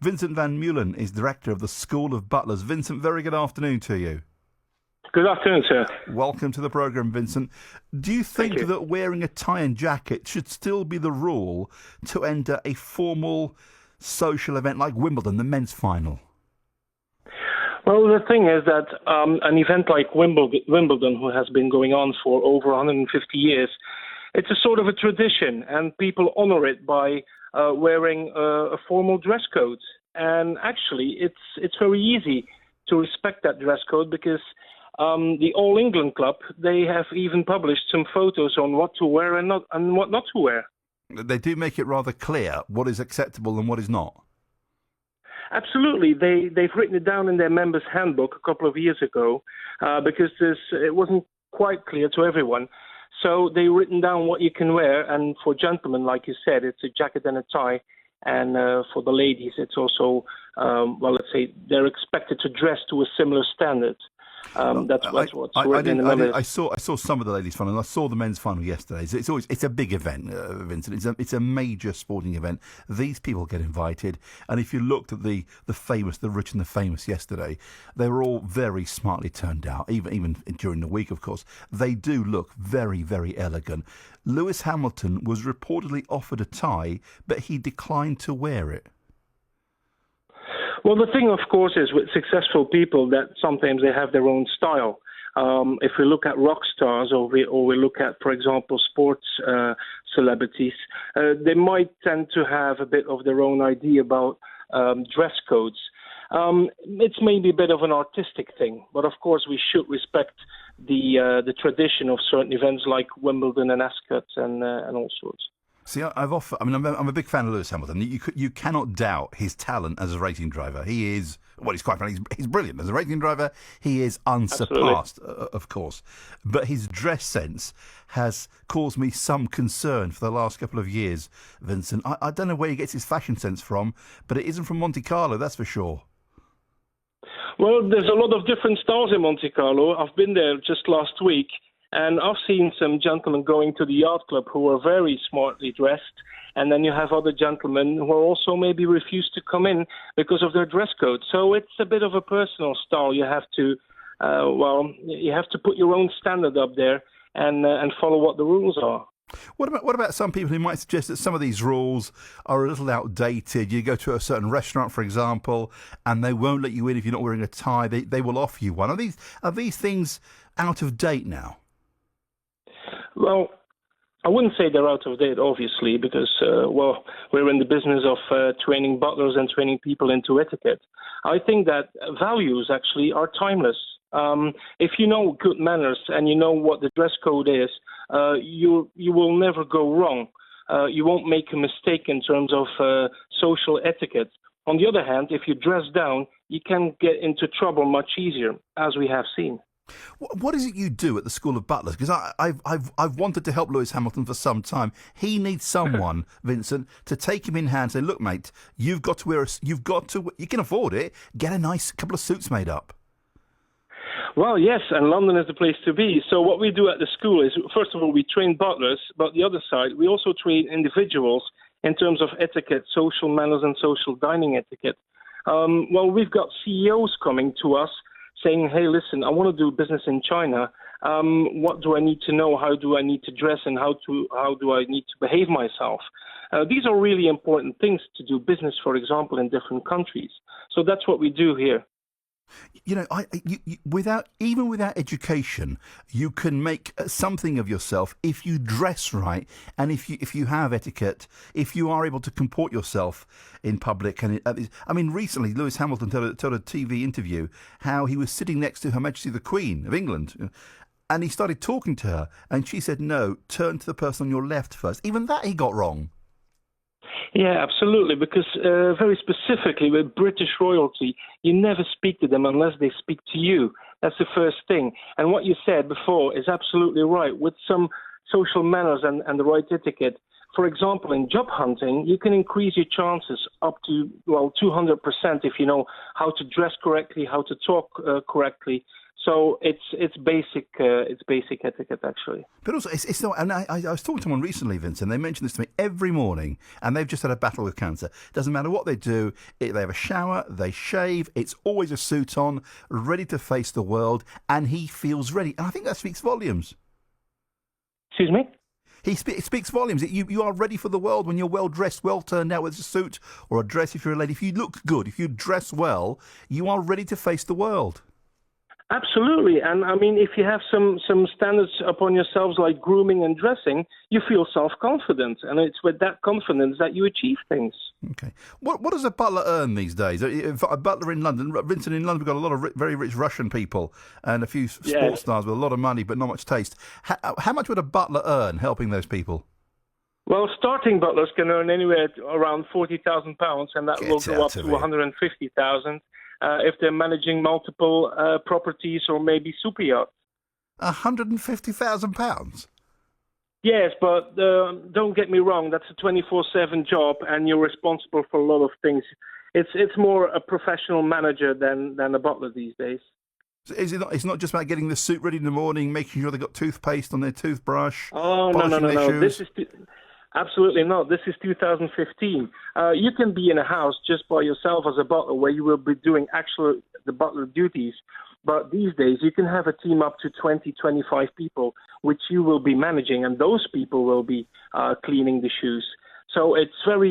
Vincent Vermeulen is director of the School of Butlers. Vincent, very good afternoon to you. Good afternoon, sir. Welcome to the programme, Vincent. Do you think that wearing a tie and jacket should still be the rule to enter a formal social event like Wimbledon, the men's final? Well, the thing is that an event like Wimbledon, who has been going on for over 150 years, it's a sort of a tradition, and people honour it by wearing a formal dress code. And actually, it's very easy to respect that dress code because the All England Club, they have even published some photos on what to wear and what not to wear. They do make it rather clear what is acceptable and what is not. Absolutely. They've written it down in their members' handbook a couple of years ago because it wasn't quite clear to everyone. So they've written down what you can wear, and for gentlemen, like you said, it's a jacket and a tie, and for the ladies, it's also, let's say, they're expected to dress to a similar standard. That's what's written in the members. I saw some of the ladies' final, and I saw the men's final yesterday. So it's a big event, Vincent. It's a major sporting event. These people get invited, and if you looked at the famous, the rich and the famous yesterday, they were all very smartly turned out. Even during the week, of course, they do look very, very elegant. Lewis Hamilton was reportedly offered a tie, but he declined to wear it. Well, the thing, of course, is with successful people that sometimes they have their own style. If we look at rock stars or we look at, for example, sports celebrities, they might tend to have a bit of their own idea about dress codes. It's maybe a bit of an artistic thing, but of course we should respect the tradition of certain events like Wimbledon and Ascot and all sorts. See, I'm a big fan of Lewis Hamilton. You cannot doubt his talent as a racing driver. He is, he's quite frankly, he's brilliant. As a racing driver, he is unsurpassed, of course. But his dress sense has caused me some concern for the last couple of years, Vincent. I don't know where he gets his fashion sense from, but it isn't from Monte Carlo, that's for sure. Well, there's a lot of different styles in Monte Carlo. I've been there just last week. And I've seen some gentlemen going to the yacht club who are very smartly dressed. And then you have other gentlemen who are also maybe refused to come in because of their dress code. So it's a bit of a personal style. You have to, you have to put your own standard up there and follow what the rules are. What about some people who might suggest that some of these rules are a little outdated? You go to a certain restaurant, for example, and they won't let you in if you're not wearing a tie. They will offer you one. Are these things out of date now? Well, I wouldn't say they're out of date, obviously, because, we're in the business of training butlers and training people into etiquette. I think that values actually are timeless. If you know good manners and you know what the dress code is, you will never go wrong. You won't make a mistake in terms of social etiquette. On the other hand, if you dress down, you can get into trouble much easier, as we have seen. What is it you do at the School of Butlers? Because I've wanted to help Lewis Hamilton for some time. He needs someone, Vincent, to take him in hand and say, "Look, mate, you can afford it. Get a nice couple of suits made up." Well, yes, and London is the place to be. So what we do at the school is, first of all, we train butlers, but the other side, we also train individuals in terms of etiquette, social manners, and social dining etiquette. We've got CEOs coming to us saying, "Hey, listen, I want to do business in China. What do I need to know? How do I need to dress? And how do I need to behave myself?" These are really important things to do business, for example, in different countries. So that's what we do here. You know, without education, you can make something of yourself if you dress right, and if you have etiquette, if you are able to comport yourself in public. And recently Lewis Hamilton told a TV interview how he was sitting next to Her Majesty the Queen of England, and he started talking to her, and she said, "No, turn to the person on your left first." Even that he got wrong. Yeah, absolutely, because very specifically with British royalty, you never speak to them unless they speak to you. That's the first thing. And what you said before is absolutely right. With some social manners and the right etiquette, for example, in job hunting, you can increase your chances up to 200% if you know how to dress correctly, how to talk correctly. So it's basic etiquette actually. But also, it's not. And I was talking to someone recently, Vincent. They mentioned this to me every morning, and they've just had a battle with cancer. Doesn't matter what they do. They have a shower, they shave. It's always a suit on, ready to face the world, and he feels ready. And I think that speaks volumes. Excuse me? It speaks volumes. You are ready for the world when you're well dressed, well turned out with a suit or a dress. If you're a lady, if you look good, if you dress well, you are ready to face the world. Absolutely, and I mean, if you have some standards upon yourselves like grooming and dressing, you feel self-confident, and it's with that confidence that you achieve things. Okay. What does a butler earn these days? A butler in London, Vincent, in London, we've got a lot of very rich Russian people and a few sports stars with a lot of money but not much taste. How much would a butler earn helping those people? Well, starting butlers can earn anywhere around £40,000, and that will go up to 150,000 if they're managing multiple properties or maybe super yachts. £150,000? Yes, but don't get me wrong. That's a 24/7 job, and you're responsible for a lot of things. It's more a professional manager than a butler these days. So it's not just about getting the suit ready in the morning, making sure they've got toothpaste on their toothbrush. Oh no! This is absolutely not. This is 2015. You can be in a house just by yourself as a butler, where you will be doing the butler duties. But these days, you can have a team up to 20, 25 people, which you will be managing, and those people will be cleaning the shoes. So it's very